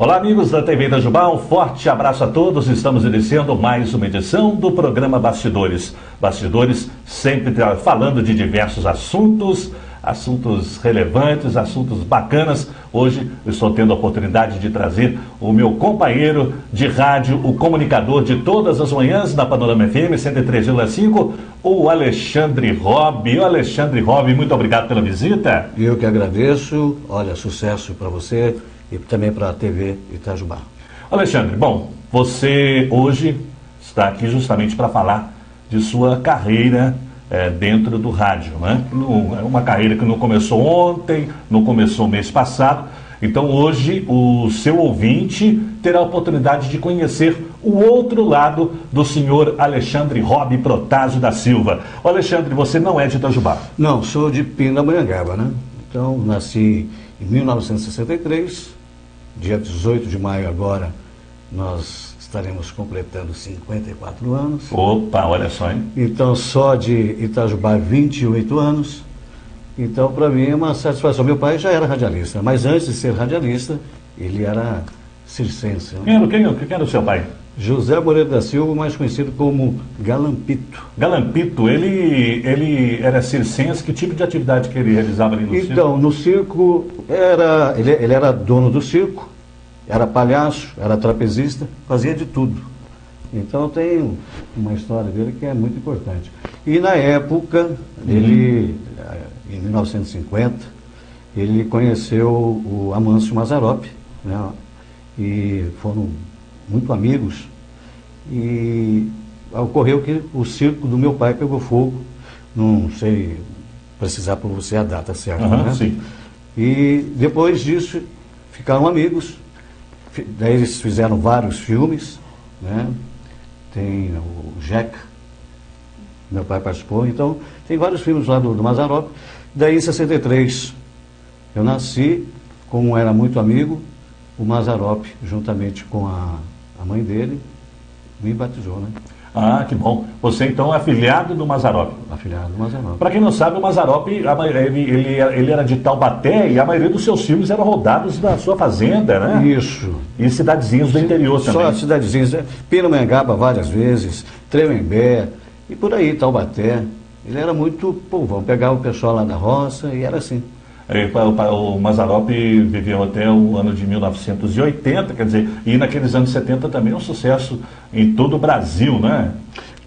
Olá, amigos da TV Itajubá, um forte abraço a todos. Estamos iniciando mais uma edição do programa Bastidores. Bastidores sempre falando de diversos assuntos relevantes, assuntos bacanas. Hoje eu estou tendo a oportunidade de trazer o meu companheiro de rádio, o comunicador de todas as manhãs da Panorama FM 103,5, o Alexandre Robb. Alexandre Robb, muito obrigado pela visita. Eu que agradeço. Olha, sucesso para você e também para a TV Itajubá. Alexandre, bom, você hoje está aqui justamente para falar de sua carreira dentro do rádio, né? É uma carreira que não começou ontem, não começou mês passado. Então hoje o seu ouvinte terá a oportunidade de conhecer o outro lado do senhor Alexandre Robb Protásio da Silva. O Alexandre, você não é de Itajubá? Não, sou de Pindamonhangaba, né? Então nasci em 1963, dia 18 de maio agora nós estaremos completando 54 anos. Opa, olha só, hein? Então só de Itajubá 28 anos. Então para mim é uma satisfação. Meu pai já era radialista, mas antes de ser radialista, ele era circense. Né? Quem era o seu pai? José Moreira da Silva, mais conhecido como Galampito. Galampito, ele era circense. Que tipo de atividade que ele realizava ali no circo? Então, no circo, ele era dono do circo, era palhaço, era trapezista, fazia de tudo. Então tem uma história dele que é muito importante. E na época, ele, em 1950, ele conheceu o Amâncio Mazzaropi, né? E foram muito amigos, e ocorreu que o circo do meu pai pegou fogo, não sei precisar para você a data certa, né? Sim. E depois disso ficaram amigos, daí eles fizeram vários filmes, né? Tem o Jeca, meu pai participou, então tem vários filmes lá do Mazzaropi. Daí em 63 eu nasci, como era muito amigo, o Mazzaropi, juntamente com a mãe dele, me batizou, né? Ah, que bom. Você então é afiliado do Mazzaropi? Afiliado do Mazzaropi. Para quem não sabe, o Mazzaropi, ele era de Taubaté e a maioria dos seus filmes eram rodados na sua fazenda, né? Isso. E cidadezinhas do interior também. Só cidadezinhas, né? Pindamonhangaba várias vezes, Tremembé e por aí, Taubaté. Ele era muito povão, pegava o pessoal lá da roça e era assim. O Mazzaropi viveu até o ano de 1980, quer dizer, e naqueles anos 70 também um sucesso em todo o Brasil, né?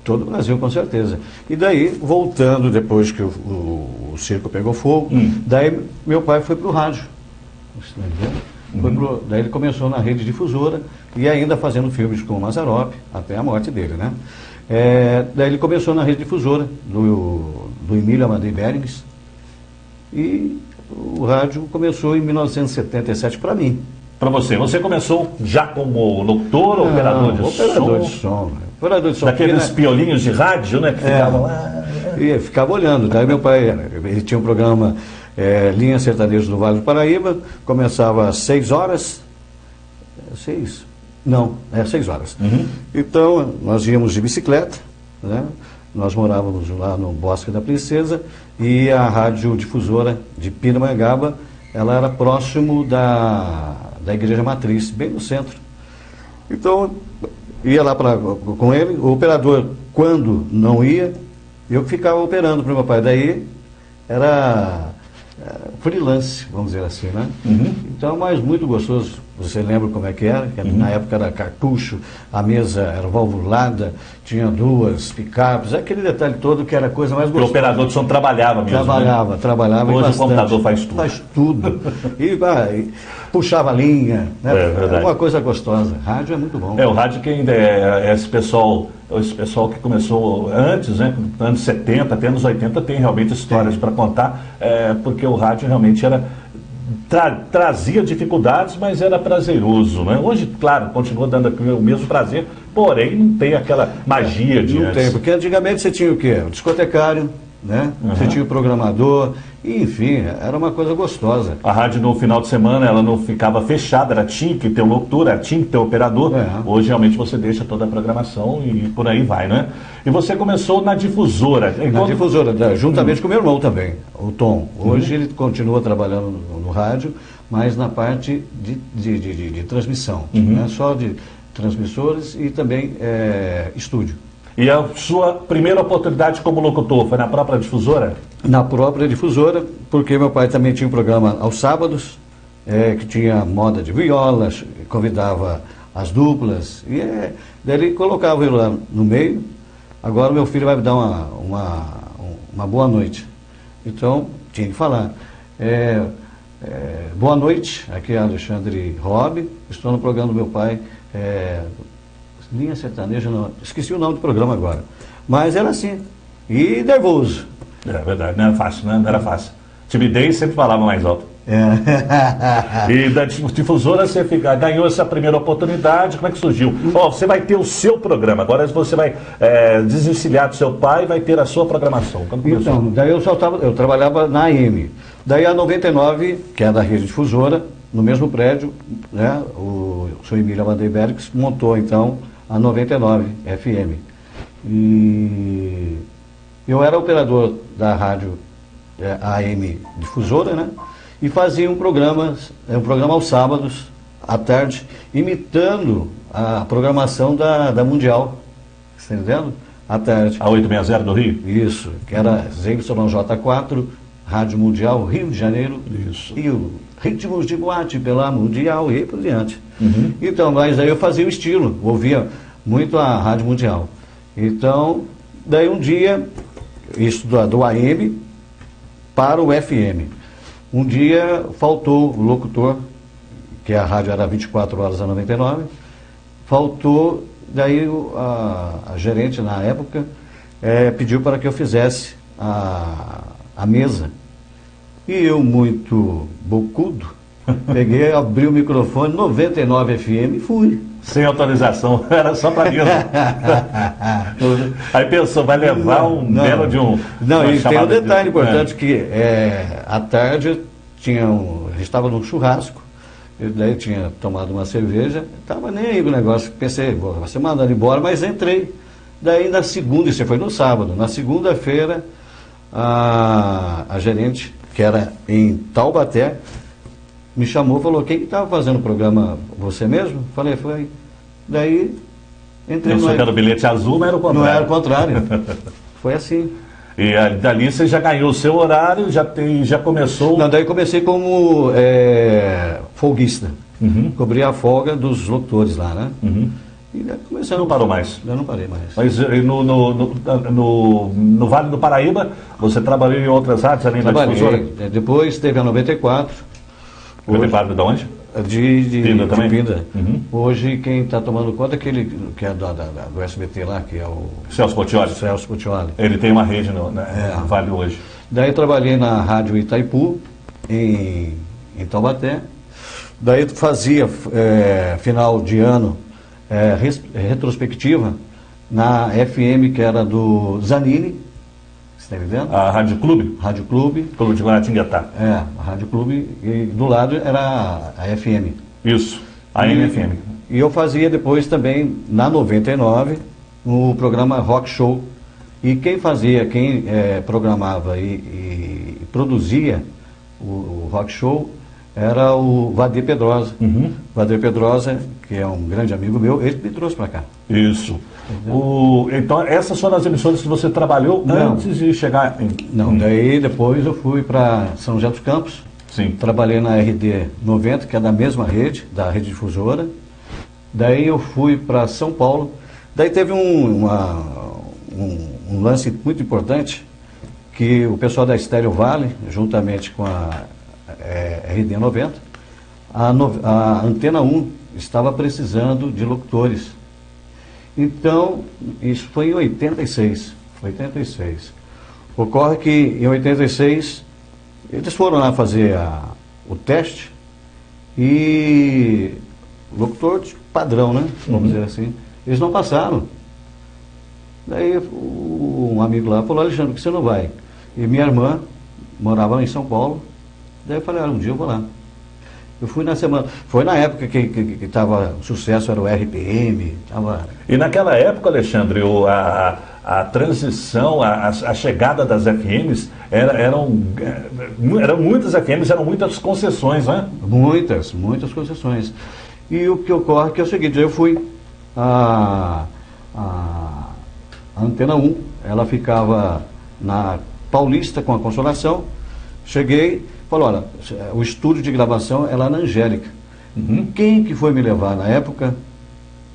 Todo o Brasil, com certeza. E daí, voltando, depois que o circo pegou fogo, daí meu pai foi para o rádio. Daí ele começou na rede difusora e ainda fazendo filmes com o Mazzaropi, até a morte dele, né? Daí ele começou na rede difusora do Emílio Amadei Berings, e o rádio começou em 1977 para mim. Para você. Você começou já como locutor ou operador de som? Operador de som. Operador de som. Daqueles piolinhos de rádio, né? Que ficavam lá. E ficava olhando. Daí meu pai, ele tinha um programa Linha Sertaneja do Vale do Paraíba, começava às 6 horas. 6? Não, 6 horas. Então, nós íamos de bicicleta, né? Nós morávamos lá no Bosque da Princesa e a rádio difusora de Pindamonhangaba, ela era próximo da Igreja Matriz, bem no centro. Então, ia lá com ele, o operador, quando não ia, eu ficava operando para o meu pai. Daí era freelance, vamos dizer assim, né? Então, mas muito gostoso. Você lembra como é que era? Que na época era cartucho, a mesa era valvulada, tinha 2 picapes, aquele detalhe todo que era a coisa mais gostosa. O operador de som trabalhava mesmo, Trabalhava Hoje bastante. O computador faz tudo. Faz tudo. E puxava a linha, né? Verdade. Uma coisa gostosa. Rádio é muito bom. O rádio que ainda é esse pessoal que começou antes, né? Anos 70, até anos 80, tem realmente histórias para contar, porque o rádio realmente trazia dificuldades, mas era prazeroso, né? Hoje, claro, continua dando o mesmo prazer, porém não tem aquela magia de antes. Não tem, porque antigamente você tinha o quê? O discotecário, né? Você tinha o programador, e, enfim, era uma coisa gostosa. A rádio no final de semana, ela não ficava fechada, ela tinha que ter um locutor, ela tinha que ter um operador. Hoje, realmente, você deixa toda a programação e por aí vai, né? E você começou na difusora. Na difusora, juntamente com o meu irmão também, o Tom. Hoje ele continua trabalhando no rádio, mas na parte de transmissão, né? Só de transmissores e também estúdio. E a sua primeira oportunidade como locutor foi na própria difusora? Na própria difusora, porque meu pai também tinha um programa aos sábados, que tinha moda de violas, convidava as duplas, e daí ele colocava eu lá no meio. Agora meu filho vai me dar uma boa noite. Então, tinha que falar. Boa noite, aqui é Alexandre Robb, estou no programa do meu pai, Linha Sertaneja, não, esqueci o nome do programa agora. Mas era assim, e nervoso. É verdade, não era fácil, né? Não era fácil. Timidez sempre falava mais alto. E da difusora você ganhou essa primeira oportunidade, como é que surgiu? Você vai ter o seu programa, agora você vai desencilhar do seu pai e vai ter a sua programação. Então, daí eu trabalhava na AM. Daí a 99, que é da rede difusora, no mesmo prédio, né, o senhor Emílio Amandebergs montou então a 99 FM. E eu era operador da rádio AM difusora, né? E fazia um programa aos sábados, à tarde, imitando a programação da Mundial. Você está entendendo? À tarde. A 860 do Rio? Isso, que era ZYJ4, Rádio Mundial, Rio de Janeiro. Isso. E o Ritmos de Boate pela Mundial e por diante. Então, mas aí eu fazia o estilo, ouvia muito a Rádio Mundial. Então, daí um dia, isso do AM para o FM. Um dia faltou o locutor, que a rádio era 24 horas a 99, faltou, daí a gerente na época pediu para que eu fizesse a mesa. E eu, muito bocudo, peguei, abri o microfone, 99 FM e fui. Sem autorização, era só para mesa. Aí pensou, vai levar belo de um... Não, e tem um detalhe importante que à tarde a gente estava num churrasco, eu daí tinha tomado uma cerveja, estava nem aí com o negócio, pensei, vou ser mandado embora, mas entrei. Daí na segunda, isso foi no sábado, na segunda-feira, a gerente, que era em Taubaté, me chamou e falou, quem estava fazendo o programa, você mesmo? Falei, foi. Daí entrei no... Era o bilhete azul, mas era o contrário. Não era o contrário. Foi assim. E dali você já ganhou o seu horário, já começou... Não, daí comecei como folguista. Cobri a folga dos locutores lá, né? E daí começando... Não parou mais? Eu não parei mais. Mas no Vale do Paraíba, você trabalhou em outras rádios além da difusora? Depois teve a 94. 94 de onde? De Pinda também? De Pinda. Hoje quem está tomando conta é aquele que é do SBT lá, que é o... Celso Portiolli. Celso Portiolli. Ele tem uma rede no Vale hoje. Daí trabalhei na Rádio Itaipu, em Taubaté. Daí fazia final de ano retrospectiva na FM, que era do Zanini. Você está entendendo? A Rádio Clube? Rádio Clube. Clube de Guaratinguetá. A Rádio Clube, e do lado era a FM. Isso, a NFM. E eu fazia depois também, na 99, no programa Rock Show. E quem programava e produzia o Rock Show era o Vadir Pedrosa. Vadir Pedrosa, que é um grande amigo meu, ele me trouxe para cá. Isso. Então, essas foram as emissoras que você trabalhou antes de chegar em... Não, daí depois eu fui para São José dos Campos. Sim. Trabalhei na RD 90, que é da mesma rede, da rede difusora. Daí eu fui para São Paulo. Daí teve um lance muito importante, que o pessoal da Estéreo Vale, juntamente com a RD 90, a Antena 1 estava precisando de locutores. Então, isso foi em 86. Ocorre que em 86, eles foram lá fazer o teste e locutor padrão, né? Vamos dizer assim. Eles não passaram. Daí um amigo lá falou, Alexandre, por que você não vai? E minha irmã morava em São Paulo. Daí eu falei, um dia eu vou lá. Eu fui na semana. Foi na época que estava o sucesso, era o RPM. E naquela época, Alexandre, a transição, a chegada das FMs, eram muitas FMs, eram muitas concessões, né? Muitas concessões. E o que ocorre é o seguinte, eu fui a Antena 1, ela ficava na Paulista com a Consolação. Cheguei, falou, olha, o estúdio de gravação é lá na Angélica. Quem que foi me levar na época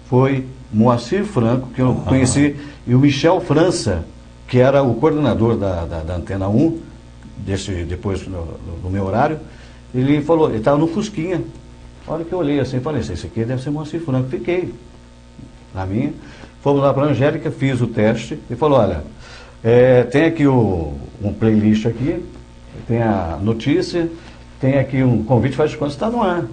foi Moacir Franco, que eu conheci, e o Michel França, que era o coordenador da Antena 1, depois no meu horário. Ele falou, ele estava no Fusquinha. A hora que eu olhei assim, falei, esse aqui deve ser Moacir Franco. Fiquei na minha. Fomos lá para a Angélica, fiz o teste e falou, olha, tem aqui um playlist aqui, tem a notícia, tem aqui um convite, faz de conta, está no ar.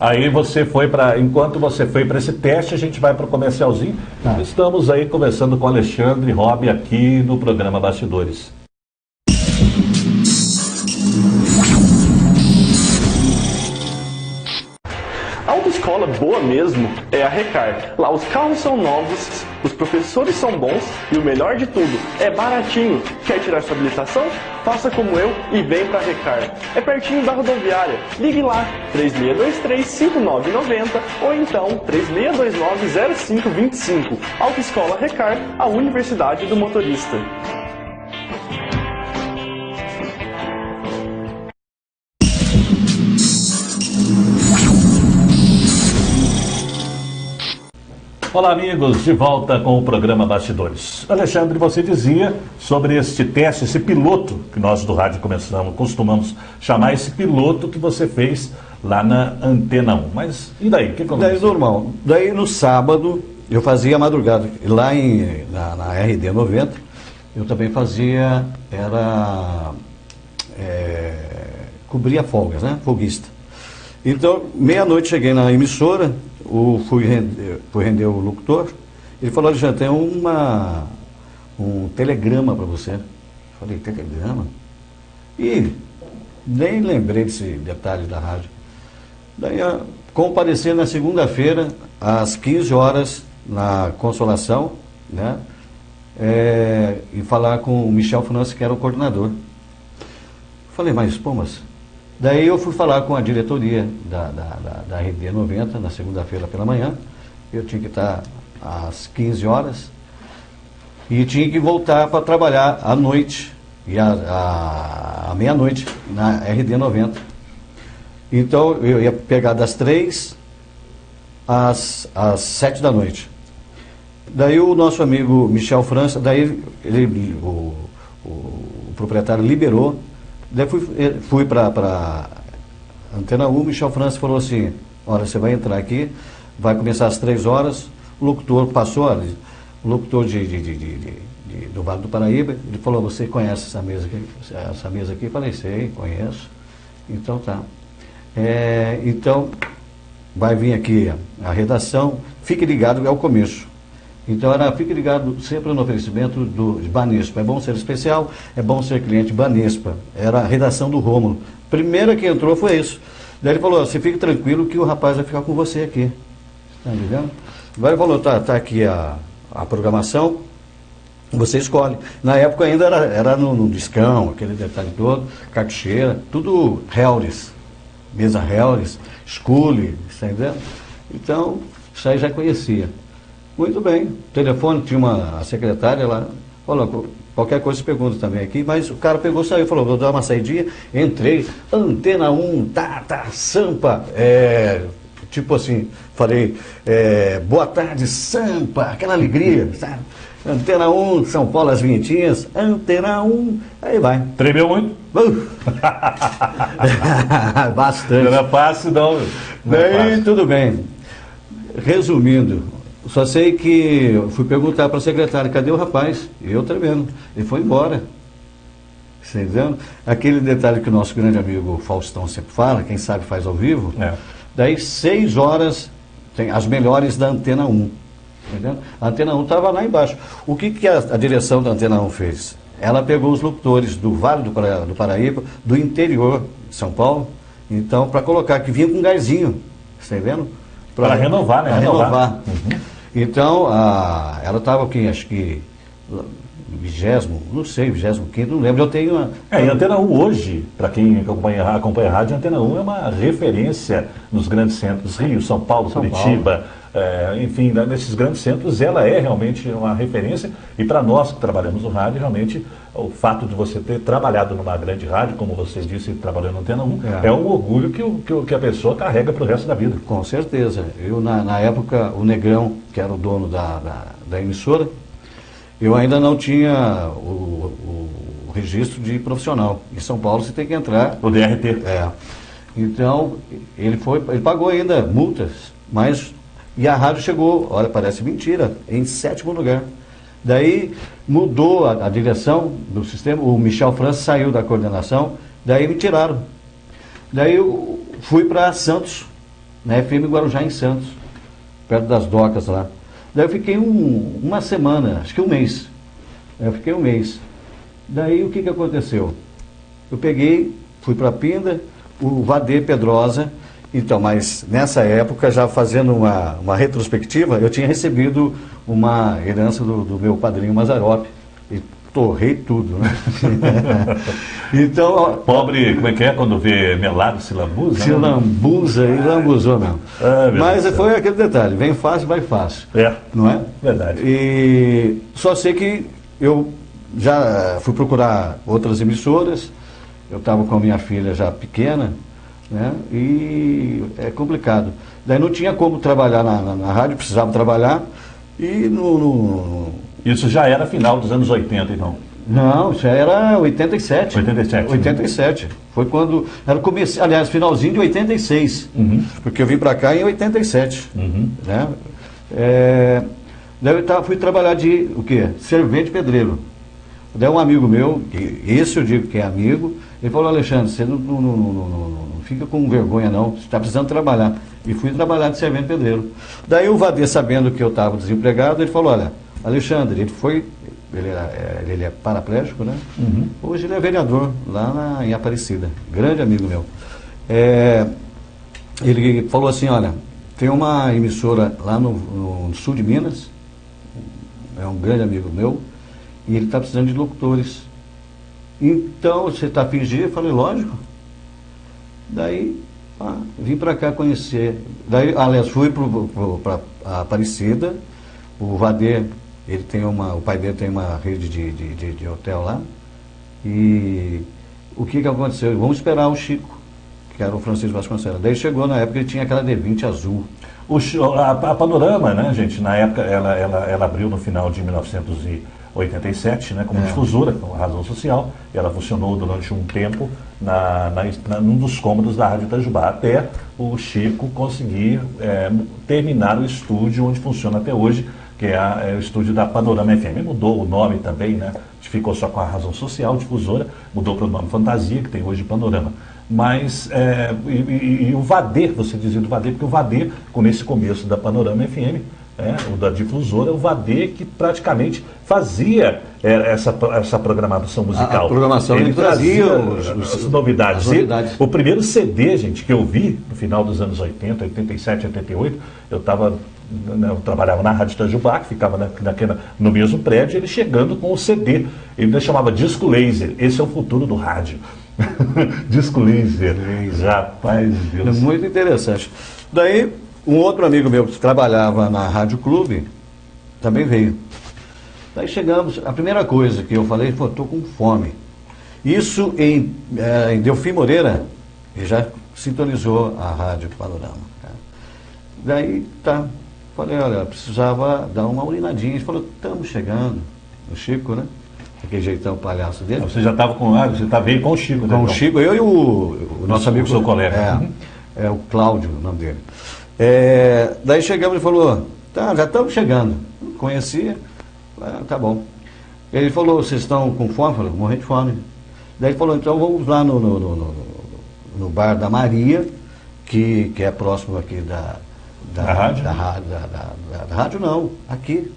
Aí você foi enquanto você foi para esse teste, a gente vai para o comercialzinho. Estamos aí conversando com Alexandre Robb aqui no programa Bastidores. A autoescola boa mesmo é a Recar. Lá os carros são novos, os professores são bons e o melhor de tudo, é baratinho. Quer tirar sua habilitação? Faça como eu e vem pra Recar. É pertinho da rodoviária. Ligue lá, 3623-5990 ou então 3629-0525. Autoescola Recar, a Universidade do Motorista. Olá, amigos, de volta com o programa Bastidores. Alexandre, você dizia sobre este teste, esse piloto que nós do rádio costumamos chamar esse piloto que você fez lá na Antena 1. Mas e daí? O que aconteceu? Daí normal. Daí no sábado eu fazia a madrugada. Lá na RD 90 eu também fazia, cobria folgas, né? Folguista. Então, meia-noite cheguei na emissora, fui render o locutor, ele falou, Alexandre, tem um telegrama para você. Eu falei, telegrama? E nem lembrei desse detalhe da rádio. Daí, compareci na segunda-feira, às 15 horas, na Consolação, né? E falar com o Michel França, que era o coordenador. Falei, mas... Daí eu fui falar com a diretoria da RD 90, na segunda-feira pela manhã. Eu tinha que estar às 15 horas e tinha que voltar para trabalhar à noite, e à meia-noite, na RD 90. Então eu ia pegar das 3 às 7 da noite. Daí o nosso amigo Michel França, daí o proprietário liberou. Daí fui para Antena 1, Michel França falou assim, olha, você vai entrar aqui, vai começar às 3 horas, o locutor passou, olha, o locutor do Vale do Paraíba, ele falou, você conhece essa mesa aqui? Eu falei, sei, conheço. Então tá. Então, vai vir aqui a redação, fique ligado, é o começo. Então, fique ligado sempre no oferecimento de Banespa. É bom ser especial, é bom ser cliente Banespa. Era a redação do Rômulo. Primeira que entrou foi isso. Daí ele falou, você fique tranquilo que o rapaz vai ficar com você aqui. Está entendendo? Agora ele falou, tá aqui a programação, você escolhe. Na época ainda era no discão, aquele detalhe todo, cartucheira, tudo Hellis, mesa Hellis, Schule, está entendendo? Então, isso aí já conhecia. Muito bem, o telefone, tinha a secretária lá, falou, qualquer coisa você pergunta também aqui, mas o cara pegou, saiu, falou, vou dar uma saidinha, entrei, Antena 1, Sampa, tipo assim, falei, boa tarde, Sampa, aquela alegria, sabe? Antena 1, São Paulo, as vinhetinhas, Antena 1, aí vai. Tremeu muito? Bastante. Não era fácil, não. Daí, tudo bem. Resumindo, só sei que eu fui perguntar para a secretária, cadê o rapaz? E eu tremendo. Ele foi embora. Você entendeu? Aquele detalhe que o nosso grande amigo Faustão sempre fala, quem sabe faz ao vivo. Daí 6 horas, tem as melhores da Antena 1. Entendeu? A Antena 1 estava lá embaixo. O que a direção da Antena 1 fez? Ela pegou os locutores do Vale do Paraíba, do interior de São Paulo, Então, para colocar, que vinha com gásinho, você está vendo? Para renovar, né? Para renovar. Então, ela estava aqui, acho que 20º, não sei, 25º, não lembro. Eu tenho uma... E a Antena 1 hoje, para quem acompanha a rádio, a Antena 1 é uma referência nos grandes centros, Rio, São Paulo, Curitiba, enfim, nesses grandes centros, ela é realmente uma referência. E para nós que trabalhamos no rádio, realmente, o fato de você ter trabalhado numa grande rádio, como você disse, trabalhando na Antena 1, é um orgulho que a pessoa carrega para o resto da vida. Com certeza. Eu, na época, o Negrão, que era o dono da emissora, eu ainda não tinha o registro de profissional. Em São Paulo você tem que entrar. O DRT. Então, ele pagou ainda multas, mas... E a rádio chegou, olha, parece mentira, em 7º lugar. Daí mudou a direção do sistema, o Michel França saiu da coordenação, daí me tiraram. Daí eu fui para Santos, na FM Guarujá, em Santos, perto das docas lá. Daí eu fiquei uma semana, acho que um mês. Eu fiquei um mês. Daí o que aconteceu? Eu peguei, fui para Pinda, o Vadê Pedrosa. Então, mas nessa época, já fazendo uma retrospectiva, eu tinha recebido uma herança do meu padrinho Mazzaropi. E torrei tudo, né? Então... Pobre, como é que é quando vê melado, se lambuza? Se lambuza e lambuzou mesmo. Mas foi aquele detalhe, vem fácil, vai fácil. Não é? Verdade. E só sei que eu já fui procurar outras emissoras, eu estava com a minha filha já pequena, né? E é complicado. Daí não tinha como trabalhar na rádio, precisava trabalhar. E Isso já era final dos anos 80, então? Não, isso era 87. 87. 87. Né? Foi quando... Era começo, aliás, finalzinho de 86. Porque eu vim para cá em 87. Né? Daí eu fui trabalhar de, o quê? Servente pedreiro. Daí um amigo meu, esse eu digo que é amigo, ele falou: Alexandre, você não fica com vergonha não, você está precisando trabalhar. E fui trabalhar de servente pedreiro. Daí o Vadê, sabendo que eu estava desempregado, ele falou: olha, Alexandre, ele é paraplégico, né? Hoje ele é vereador lá em Aparecida, grande amigo meu. Ele falou assim: olha, tem uma emissora lá no sul de Minas, é um grande amigo meu, e ele está precisando de locutores. Então, você está a fingir? Eu falei: lógico. Daí, vim para cá conhecer. Daí, aliás, fui para Aparecida. O Vadê, o pai dele tem uma rede de hotel lá. E o que aconteceu? Vamos esperar o Chico, que era o Francisco Vasconcelos. Daí chegou, na época, ele tinha aquela D20 azul. A Panorama, né, gente, na época, ela abriu no final de 1987, né, como difusora, com razão social, e ela funcionou durante um tempo num dos cômodos da Rádio Itajubá, até o Chico conseguir terminar o estúdio onde funciona até hoje, que é o estúdio da Panorama FM. Mudou o nome também, né, ficou só com a razão social, difusora, mudou para o nome Fantasia, que tem hoje Panorama. Mas, e o Vadê, você dizia do Vadê, porque o Vadê, nesse começo da Panorama FM, o da difusora, o Vadê que praticamente fazia essa programação musical. A programação ele trazia as novidades. novidades. O primeiro CD, gente, que eu vi no final dos anos 80, 87, 88, eu trabalhava na Rádio Itajubá, que ficava no mesmo prédio, ele chegando com o CD. Ele chamava Disco Laser. Esse é o futuro do rádio. Disco Laser. Rapaz, Deus. Muito interessante. Daí, um outro amigo meu que trabalhava na Rádio Clube também veio. Daí chegamos, a primeira coisa que eu falei foi: estou com fome. Isso em Delfim Moreira, ele já sintonizou a Rádio Panorama. Daí, falei: olha, precisava dar uma urinadinha. Ele falou: estamos chegando. O Chico, né? Aquele jeitão palhaço dele. Você já estava veio com o Chico, né? Com o Chico, eu e o nosso amigo. O seu colega. É o Cláudio, o nome dele. Daí chegamos e falou: já estamos chegando. Conhecia, tá bom. Ele falou: vocês estão com fome? Eu falei: morrendo de fome. Daí ele falou: então vamos lá no bar da Maria, que é próximo aqui da rádio? Da rádio não, aqui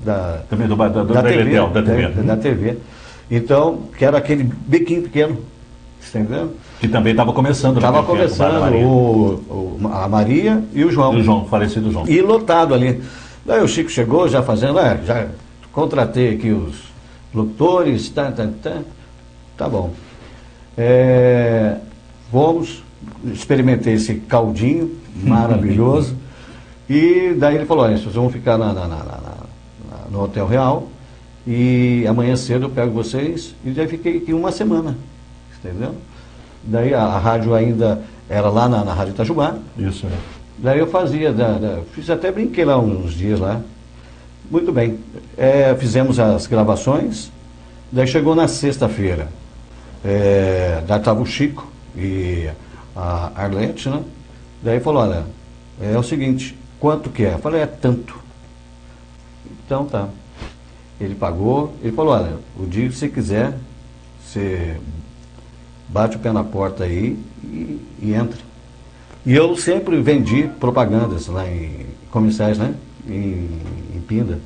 também da TV. Da TV. Então, que era aquele bequinho pequeno. entendeu? Que também estava começando. Estava começando a Maria e o João. O João, falecido João. E lotado ali. Daí o Chico chegou já fazendo, já contratei aqui os locutores, tá bom. Experimentei esse caldinho maravilhoso. E daí ele falou, vocês vão ficar no Hotel Real e amanhã cedo eu pego vocês. E daí fiquei aqui uma semana, entendeu? Daí a rádio ainda era lá na Rádio Itajubá. Isso, Daí eu fazia, fiz até brinquei lá uns dias lá. Muito bem. Fizemos as gravações. Daí chegou na sexta-feira. Daí estava o Chico e a Arlete, né? Daí falou, olha, é o seguinte, quanto que é? Eu falei, é tanto. Então tá. Ele pagou, ele falou, olha, o dia que você quiser, você bate o pé na porta aí e entra. E eu sempre vendi propagandas lá em comerciais, né? Em Pinda.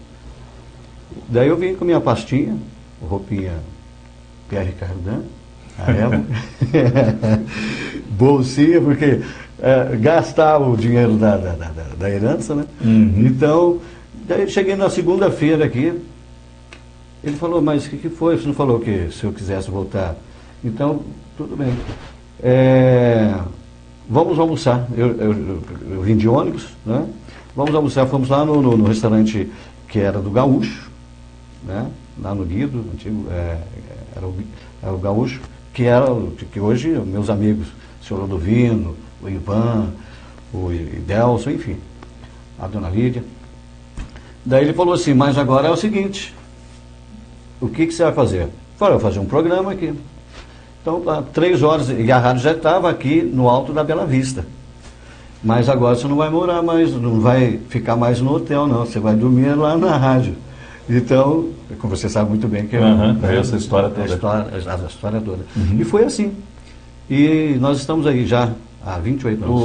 Daí eu vim com minha pastinha, roupinha Pierre Cardin, a ela, bolsinha, porque gastava o dinheiro da herança, né? Uhum. Então, daí cheguei na segunda-feira aqui, ele falou, mas o que foi? Você não falou que se eu quisesse voltar? Então, tudo bem. Vamos almoçar. Eu vim de ônibus, né? Vamos almoçar. Fomos lá no restaurante que era do Gaúcho, né? Lá no Guido, antigo, era o Gaúcho, que hoje meus amigos, o senhor Ludovino, o Ivan, o Idelson, enfim, a dona Lídia. Daí ele falou assim, mas agora é o seguinte, o que você vai fazer? Eu falei, eu vou fazer um programa aqui. Então, 3 horas, e a rádio já estava aqui no alto da Bela Vista. Mas agora você não vai morar mais, não vai ficar mais no hotel, não. Você vai dormir lá na rádio. Então, como você sabe muito bem que essa história toda. A história toda. Uhum. E foi assim. E nós estamos aí já há 28 anos.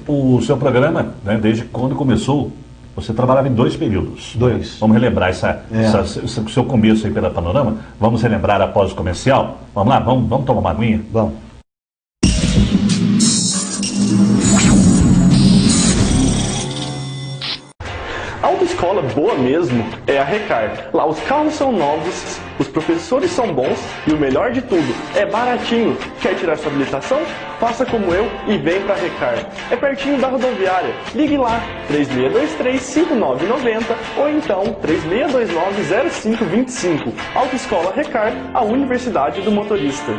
O seu programa, né, desde quando começou, você trabalhava em 2 períodos. 2. Vamos relembrar o seu começo aí pela Panorama? Vamos relembrar após o comercial? Vamos lá, vamos tomar uma aguinha? Vamos. A autoescola boa mesmo é a Recar. Lá os carros são novos, os professores são bons e o melhor de tudo, é baratinho. Quer tirar sua habilitação? Faça como eu e vem pra Recar. É pertinho da rodoviária. Ligue lá, 3623-5990 ou então 3629-0525. Autoescola Recar, a Universidade do Motorista.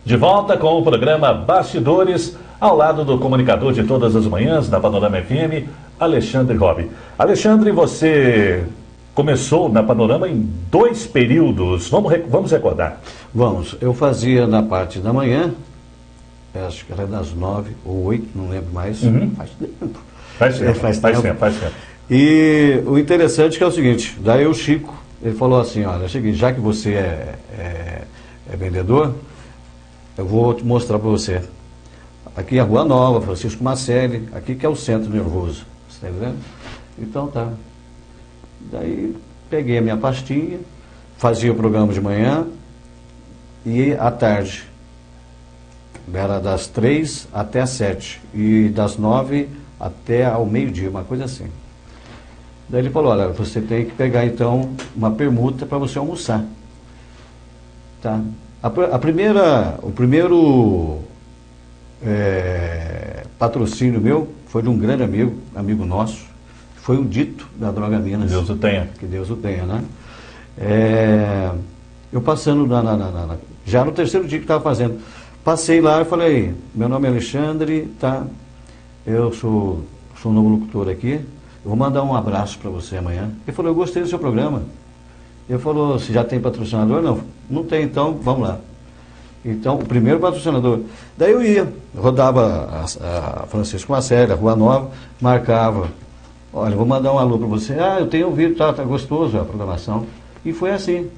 De volta com o programa Bastidores, ao lado do comunicador de todas as manhãs da Panorama FM, Alexandre Robi. Alexandre, você começou na Panorama em 2 períodos. Vamos recordar. Vamos. Eu fazia na parte da manhã, acho que era das 9 ou 8, não lembro mais. Uhum. Faz tempo. Faz tempo. E o interessante é o seguinte, daí o Chico, ele falou assim, olha, é o seguinte, já que você é vendedor, eu vou te mostrar para você. Aqui é a Rua Nova, Francisco Macelli, aqui que é o Centro Nervoso. Você está vendo? Então tá. Daí peguei a minha pastinha, fazia o programa de manhã e à tarde. Era das 3 até as 7 e das 9 até ao meio-dia, uma coisa assim. Daí ele falou, olha, você tem que pegar então uma permuta para você almoçar. Tá? O primeiro patrocínio meu foi de um grande amigo nosso, foi o Dito da Droga Minas. Deus o tenha. Que Deus o tenha, né? Eu passando já no terceiro dia que estava fazendo, passei lá e falei, meu nome é Alexandre, tá? Eu sou um novo locutor aqui, eu vou mandar um abraço para você amanhã. Ele falou, eu gostei do seu programa. Ele falou, se já tem patrocinador? Não tem, então vamos lá. Então, o primeiro patrocinador. Daí eu ia, rodava a Francisco Macelli, a Rua Nova, marcava, olha, vou mandar um alô para você. Eu tenho ouvido, tá gostoso a programação. E foi assim.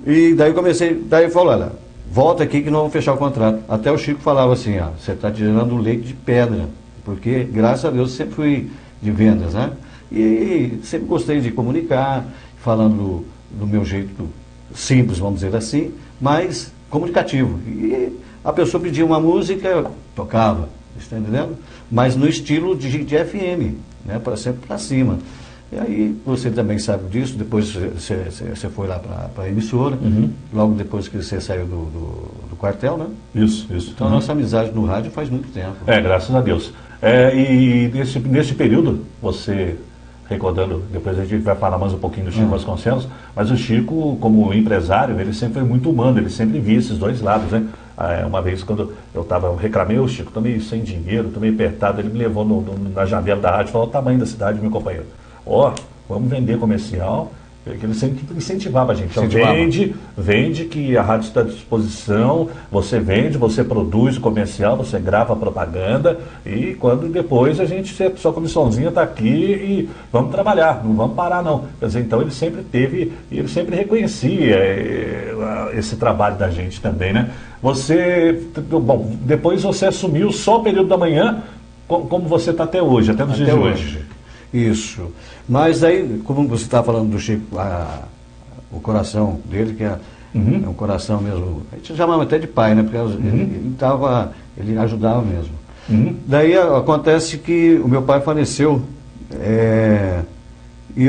E daí eu comecei, daí ele falou, olha, volta aqui que não vamos fechar o contrato. Até o Chico falava assim, você está tirando leite de pedra, porque, graças a Deus, sempre fui de vendas, né? E sempre gostei de comunicar, falando do meu jeito simples, vamos dizer assim, mas comunicativo. E a pessoa pedia uma música, eu tocava, está entendendo? Mas no estilo de FM, né? Sempre para cima. E aí, você também sabe disso, depois você foi lá para a emissora, logo depois que você saiu do quartel, né? Isso. Então, a nossa amizade no rádio faz muito tempo. Graças a Deus. E nesse período, você, recordando, depois a gente vai falar mais um pouquinho do Chico Vasconcelos, mas o Chico, como empresário, ele sempre foi muito humano, ele sempre via esses dois lados, né? Uma vez, quando eu reclamei, o Chico, estou meio sem dinheiro, estou meio apertado, ele me levou na janela da rádio e falou o tamanho da cidade, meu companheiro. Vamos vender comercial, que ele sempre incentivava a gente. Então, vende que a rádio está à disposição, você vende, você produz comercial, você grava propaganda e quando depois sua comissãozinha está aqui e vamos trabalhar, não vamos parar não. Quer dizer, então ele sempre reconhecia esse trabalho da gente também, né? Depois você assumiu só o período da manhã, como você está até hoje, até nos dias de hoje. Isso. Mas aí, como você está falando do Chico, o coração dele, que é um coração mesmo, a gente chamava até de pai, né? Porque ele ajudava mesmo. Daí acontece que o meu pai faleceu, e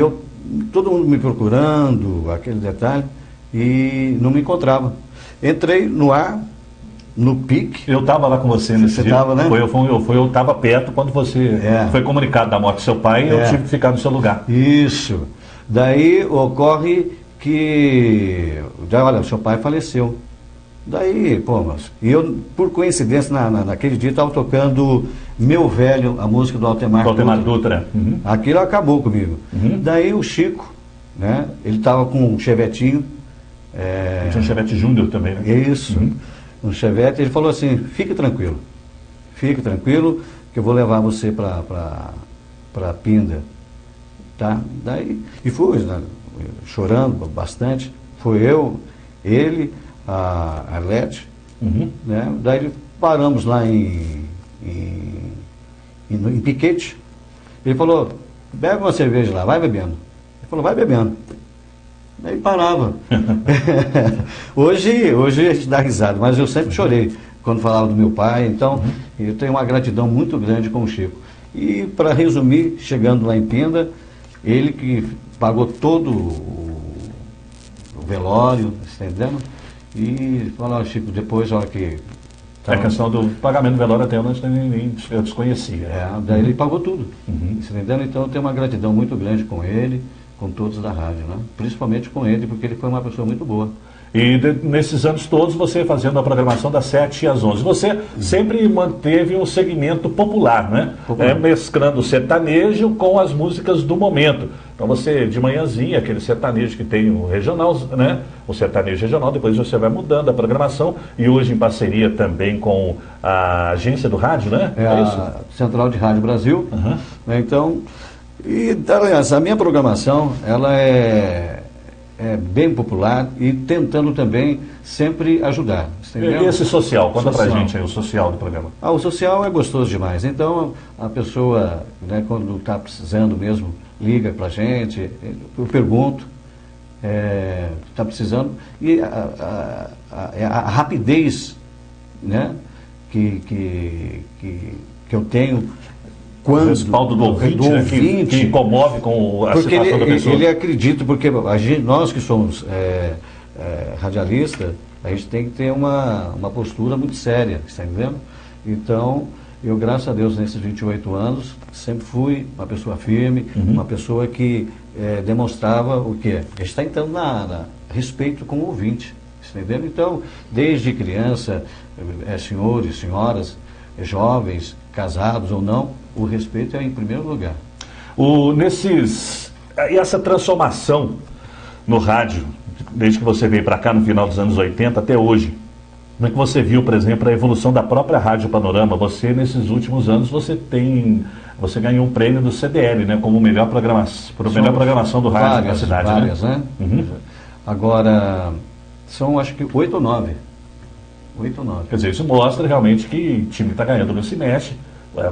todo mundo me procurando, aquele detalhe, e não me encontrava. Entrei no ar, no pique. Eu estava lá com você nesse dia. Você estava, né? Eu estava perto quando você foi comunicado da morte do seu pai e eu tive que ficar no seu lugar. Isso. Daí ocorre que, olha, o seu pai faleceu. Daí, e eu, por coincidência, naquele dia estava tocando Meu Velho, a música do Altemar Dutra. Aquilo acabou comigo. Daí o Chico, né? Ele estava com um chevetinho. Tinha um Chevette Júnior também, né? Isso. Um Chevette, ele falou assim, fique tranquilo, que eu vou levar você para Pinda, tá? Daí, e fui, né, chorando bastante, foi eu, ele, a Arlete, né? Daí paramos lá em Piquete, ele falou, bebe uma cerveja lá, vai bebendo. Ele falou, vai bebendo. Aí parava. Hoje a gente dá risada, mas eu sempre chorei quando falava do meu pai, então eu tenho uma gratidão muito grande com o Chico. E para resumir, chegando lá em Pinda, ele que pagou todo o velório, entendendo? E falou, Chico, depois, olha que... A questão do pagamento do velório até eu desconhecia. Daí ele pagou tudo, entendendo? Então eu tenho uma gratidão muito grande com ele, com todos da rádio, né? Principalmente com ele, porque ele foi uma pessoa muito boa. E nesses anos todos, você fazendo a programação das 7 às 11. Você sempre manteve um segmento popular, né? Mesclando o sertanejo com as músicas do momento. Então você, de manhãzinha, aquele sertanejo que tem o regional, né? O sertanejo regional, depois você vai mudando a programação. E hoje em parceria também com a agência do rádio, né? É isso? A Central de Rádio Brasil. Então... E, aliás, a minha programação, ela é bem popular e tentando também sempre ajudar. Entendeu? E esse social? Conta pra gente aí o social do programa. O social é gostoso demais. Então, a pessoa, né, quando está precisando mesmo, liga pra gente, eu pergunto, está precisando. E a rapidez, né, que eu tenho... O respaldo do ouvinte, né, que comove com a situação da pessoa. Ele acredita, porque nós que somos radialistas, a gente tem que ter uma postura muito séria, está entendendo? Então, eu, graças a Deus, nesses 28 anos, sempre fui uma pessoa firme, uma pessoa que demonstrava o quê? A gente está entrando na respeito com o ouvinte, está entendendo? Então, desde criança, senhores, senhoras, jovens, casados ou não, o respeito é em primeiro lugar. E essa transformação no rádio, desde que você veio para cá no final dos anos 80 até hoje, como é que você viu, por exemplo, a evolução da própria Rádio Panorama? Você, nesses últimos anos, você ganhou um prêmio do CDL, né, como melhor programação do rádio na cidade. Várias, né? Agora, são acho que 8 ou 9. Quer dizer, isso mostra realmente que o time está ganhando, não se mexe.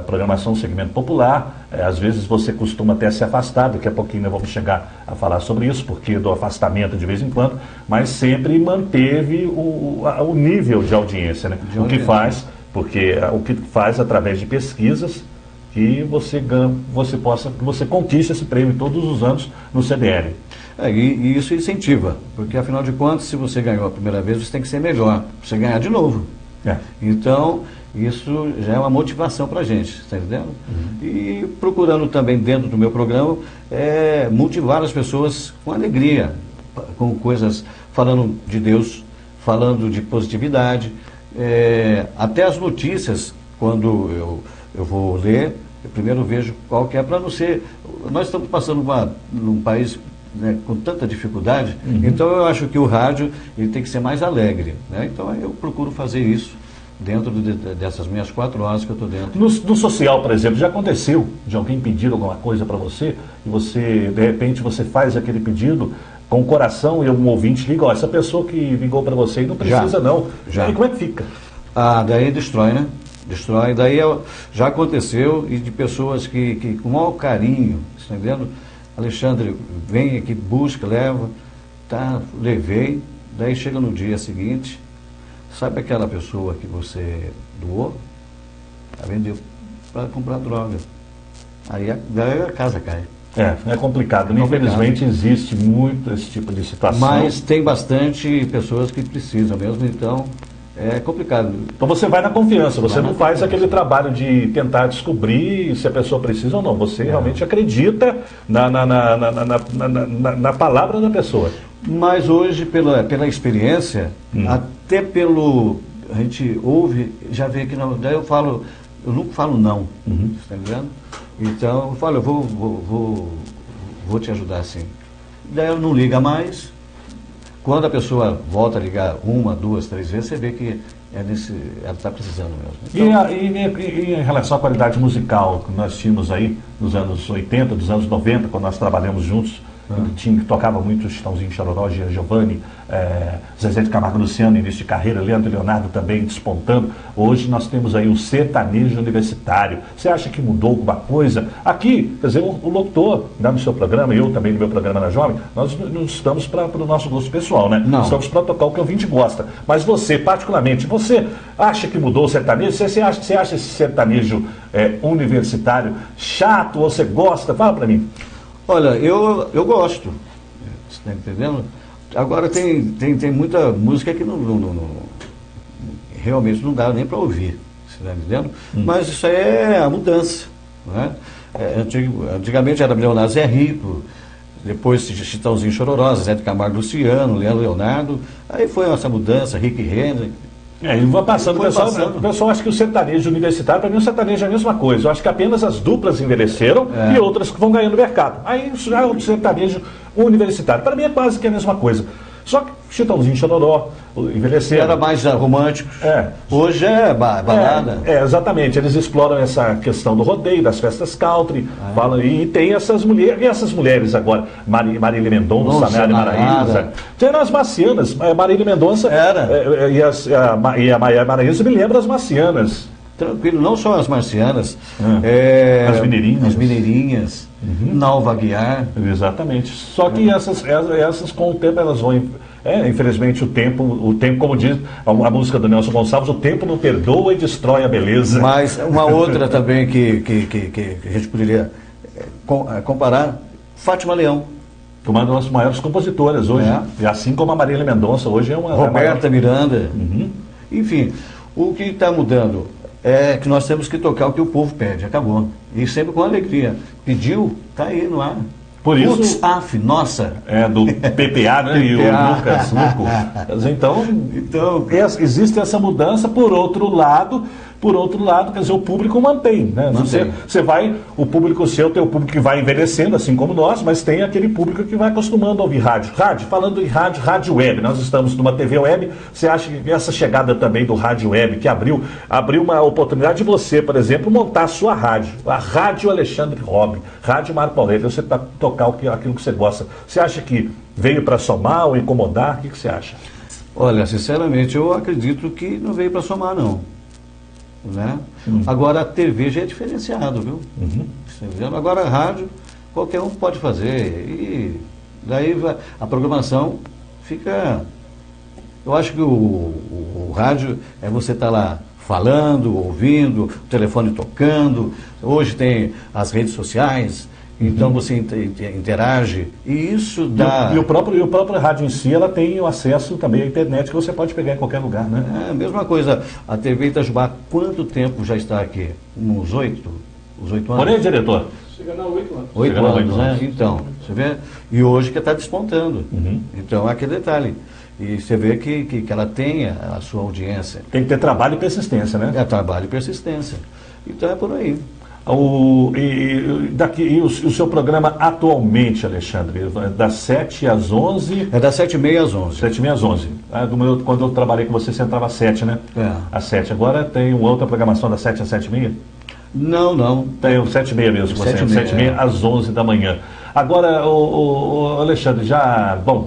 programação segmento popular, às vezes você costuma até se afastar, daqui a pouquinho nós vamos chegar a falar sobre isso, porque do afastamento de vez em quando, mas sempre manteve o nível de audiência, né? O que faz, porque o que faz através de pesquisas que você conquiste esse prêmio todos os anos no CDL. E isso incentiva, porque afinal de contas, se você ganhou a primeira vez, você tem que ser melhor, para você ganhar de novo. Então, isso já é uma motivação para a gente, está entendendo? E procurando também dentro do meu programa, motivar as pessoas com alegria, com coisas, falando de Deus, falando de positividade, até as notícias, quando eu vou ler, eu primeiro vejo qual que é, para não ser... Nós estamos passando num país, né, com tanta dificuldade, então eu acho que o rádio ele tem que ser mais alegre, né? Então eu procuro fazer isso dentro dessas minhas 4 horas que eu estou dentro. No social, por exemplo, já aconteceu de alguém pedir alguma coisa para você e você, de repente, você faz aquele pedido com o coração e um ouvinte liga, ó, essa pessoa que ligou para você e não precisa não. E como é que fica? Daí destrói, né? Destrói. Daí já aconteceu e de pessoas que com o maior carinho, está entendendo? Alexandre, vem aqui, busca, leva, tá, levei, daí chega no dia seguinte, sabe aquela pessoa que você doou? Vendeu para comprar droga. Aí a casa cai. É complicado, né? Infelizmente existe muito esse tipo de situação. Mas tem bastante pessoas que precisam mesmo, então é complicado. Então você vai na confiança, você não faz aquele trabalho de tentar descobrir se a pessoa precisa ou não. Você realmente acredita na palavra da pessoa. Mas hoje, pela experiência, até a gente ouve, já vê que não. Daí eu nunca falo não, está entendendo? Então eu falo, eu vou te ajudar sim. Daí ela não liga mais. Quando a pessoa volta a ligar 1, 2, 3 vezes, você vê que ela está precisando mesmo. Então, e em relação à qualidade musical que nós tínhamos aí nos anos 80, dos anos 90, quando nós trabalhamos juntos, que tocava muito Chitãozinho, Chororó, Gia Giovanni, Zezé de Camargo, Luciano, início de carreira, Leandro e Leonardo também despontando. Hoje nós temos aí o sertanejo universitário. Você acha que mudou alguma coisa? Aqui, quer dizer, o locutor, no seu programa, eu também no meu programa na Jovem, nós não estamos para o nosso gosto pessoal, né? Não. Estamos para tocar o que o ouvinte gosta. Mas você, particularmente, você acha que mudou o sertanejo? Você acha esse sertanejo universitário chato ou você gosta? Fala para mim. Olha, eu gosto, você está entendendo? Agora tem muita música que realmente não dá nem para ouvir, você está entendendo? Mas isso aí é a mudança, né? Antigamente era Leonardo Zé Rico, depois Chitãozinho Chororó, Zé de Camargo Luciano, Leandro Leonardo, aí foi essa mudança, Rick Henry. E vai passando, o pessoal acha que o sertanejo universitário, para mim o sertanejo é a mesma coisa. Eu acho que apenas as duplas envelheceram e outras que vão ganhando mercado. Aí isso já é o sertanejo universitário. Para mim é quase que a mesma coisa. Só que Chitãozinho, Chororó, envelheceram. Era mais romântico. Hoje é balada. Exatamente. Eles exploram essa questão do rodeio, das festas country. Falam, e tem essas mulheres. E essas mulheres agora? Marília Mendonça, Mary Maraíza. Tem as marcianas. Marília Mendonça. E a Maraíza me lembra as marcianas. Tranquilo, não só as marcianas. As mineirinhas. As mineirinhas. Nalva Aguiar. Exatamente. Só que essas com o tempo elas vão... infelizmente o tempo, como diz a música do Nelson Gonçalves, o tempo não perdoa e destrói a beleza. Mas uma outra também que a gente poderia comparar, Fátima Leão. Uma das maiores compositoras hoje. E assim como a Marília Mendonça hoje é uma... Roberta Miranda. Enfim, o que está mudando é que nós temos que tocar o que o povo pede, acabou. E sempre com alegria. Pediu, está aí no ar. Por isso... nossa! Do PPA, né? E o Lucas Luco. Então, existe essa mudança. Por outro lado, quer dizer, o público mantém, né? Você vai, o público seu tem o público que vai envelhecendo, assim como nós, mas tem aquele público que vai acostumando a ouvir rádio. Falando em rádio web, nós estamos numa TV web. Você acha que essa chegada também do rádio web, que abriu uma oportunidade de você, por exemplo, montar a sua rádio, a Rádio Alexandre Robin, Rádio Marco Aurélio, você tocar aquilo que você gosta. Você acha que veio para somar ou incomodar? O que você acha? Olha, sinceramente, eu acredito que não veio para somar, não. né? Agora a TV já é diferenciado, viu? Você vendo? Agora a rádio, qualquer um pode fazer. E daí a programação fica... Eu acho que o rádio é você estar lá falando, ouvindo, o telefone tocando. Hoje tem as redes sociais, então você interage. E isso dá... E o próprio rádio em si, ela tem o acesso também à internet, que você pode pegar em qualquer lugar, né? É a mesma coisa. A TV Itajubá, quanto tempo já está aqui? Uns 8 anos? Por aí, diretor? Chegando a 8 anos. 8 Chegando a anos, 8 né? anos. Então, você vê? E hoje que está despontando. Então, é aquele detalhe. E você vê que ela tem a sua audiência. Tem que ter trabalho e persistência, né? É trabalho e persistência. Então, é por aí. E o seu programa atualmente, Alexandre, das 7 às 11... É das 7h30 às 11. 7h30 às 11. Quando eu trabalhei com você entrava às 7, né? É. Às 7. Agora tem uma outra programação das 7 às 7h30? Não. Tem o 7h30 mesmo, com você. 7h30 às 11 da manhã. Agora, o Alexandre,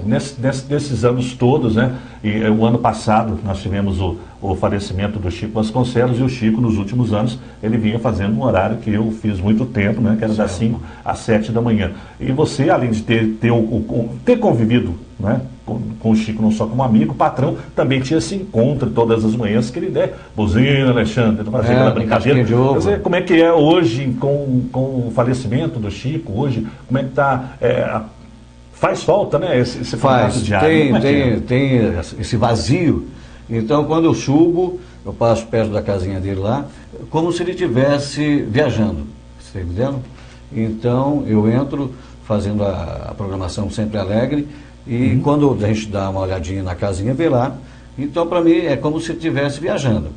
nesses anos todos, né? E o ano passado nós tivemos o falecimento do Chico Vasconcelos, e o Chico, nos últimos anos, ele vinha fazendo um horário que eu fiz muito tempo, né? Que era das 5 às 7 da manhã. E você, além de ter convivido, né, com o Chico, não só como amigo, patrão, também tinha esse encontro todas as manhãs que ele der. Buzina, Alexandre, fazia aquela brincadeira. Quer dizer, como é que é hoje com o falecimento do Chico, hoje, como é que está... faz falta, né, esse Faz, diário. Tem esse vazio. Então, quando eu subo, eu passo perto da casinha dele lá, como se ele estivesse viajando, você está entendendo? Então, eu entro fazendo a programação sempre alegre, e quando a gente dá uma olhadinha na casinha, vê lá. Então, para mim, é como se estivesse viajando.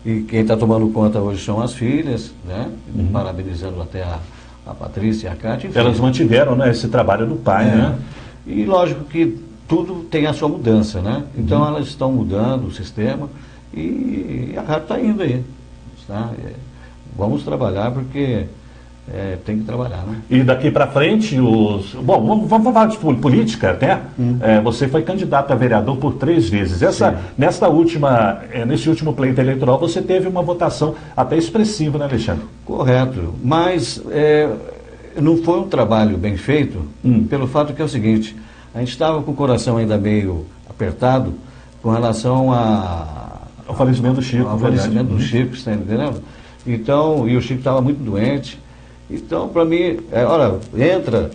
E quem está tomando conta hoje são as filhas, né? Parabenizando até a Patrícia e a Cátia. Enfim. Elas mantiveram, né, esse trabalho do pai, né? E lógico que tudo tem a sua mudança, né? Então elas estão mudando o sistema e a rádio está indo aí. Tá? Vamos trabalhar porque tem que trabalhar, né? E daqui para frente, vamos falar de política até. Você foi candidato a vereador por 3 vezes. Nesse último pleito eleitoral, você teve uma votação até expressiva, né, Alexandre? Correto, mas não foi um trabalho bem feito, pelo fato que é o seguinte: a gente estava com o coração ainda meio apertado com relação ao falecimento do Chico. Ao falecimento do Chico, você está entendendo? Então, e o Chico estava muito doente. Então, para mim, entra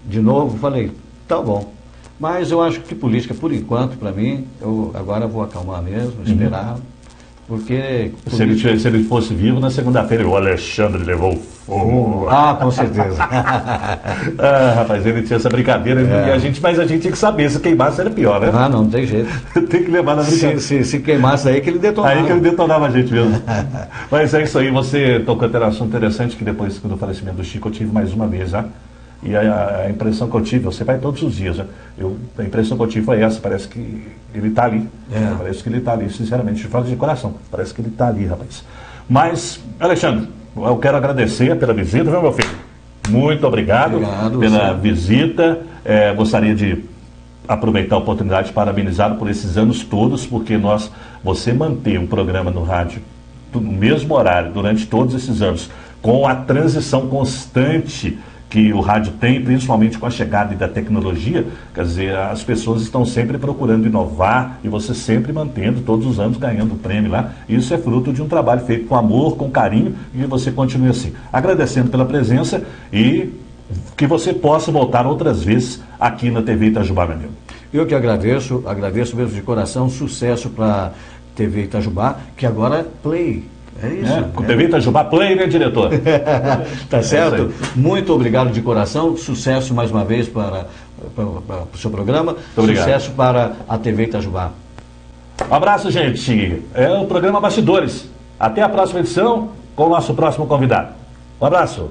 de novo, falei, tá bom. Mas eu acho que política, por enquanto, para mim, eu agora vou acalmar mesmo, esperar. Porque... Se ele fosse vivo, na segunda-feira, o Alexandre levou fogo. Com certeza. Rapaz, ele tinha essa brincadeira, mas a gente tinha que saber, se queimasse era pior, né? Não tem jeito. Tem que levar na brincadeira. Se queimasse aí que ele detonava. Aí que ele detonava a gente mesmo. Mas é isso aí, você tocou até um assunto interessante, que depois do falecimento do Chico eu tive mais uma vez, já. E a impressão que eu tive, você vai todos os dias, né? A impressão que eu tive foi essa, parece que ele está ali. Parece que ele está ali, sinceramente, de falo de coração. Parece que ele está ali, rapaz. Mas, Alexandre, eu quero agradecer pela visita, viu, meu filho? Muito obrigado pela visita. Gostaria de aproveitar a oportunidade de parabenizá-lo por esses anos todos, porque você manter um programa no rádio no mesmo horário durante todos esses anos, com a transição constante que o rádio tem, principalmente com a chegada da tecnologia, quer dizer, as pessoas estão sempre procurando inovar e você sempre mantendo, todos os anos, ganhando o prêmio lá. Isso é fruto de um trabalho feito com amor, com carinho, e você continue assim. Agradecendo pela presença e que você possa voltar outras vezes aqui na TV Itajubá, meu amigo. Eu que agradeço mesmo de coração, sucesso para a TV Itajubá, que agora é Play. É isso. Com TV Itajubá Play, né, diretor? Tá certo? Muito obrigado de coração. Sucesso mais uma vez para o seu programa. Sucesso para a TV Itajubá. Um abraço, gente. É o programa Bastidores. Até a próxima edição com o nosso próximo convidado. Um abraço.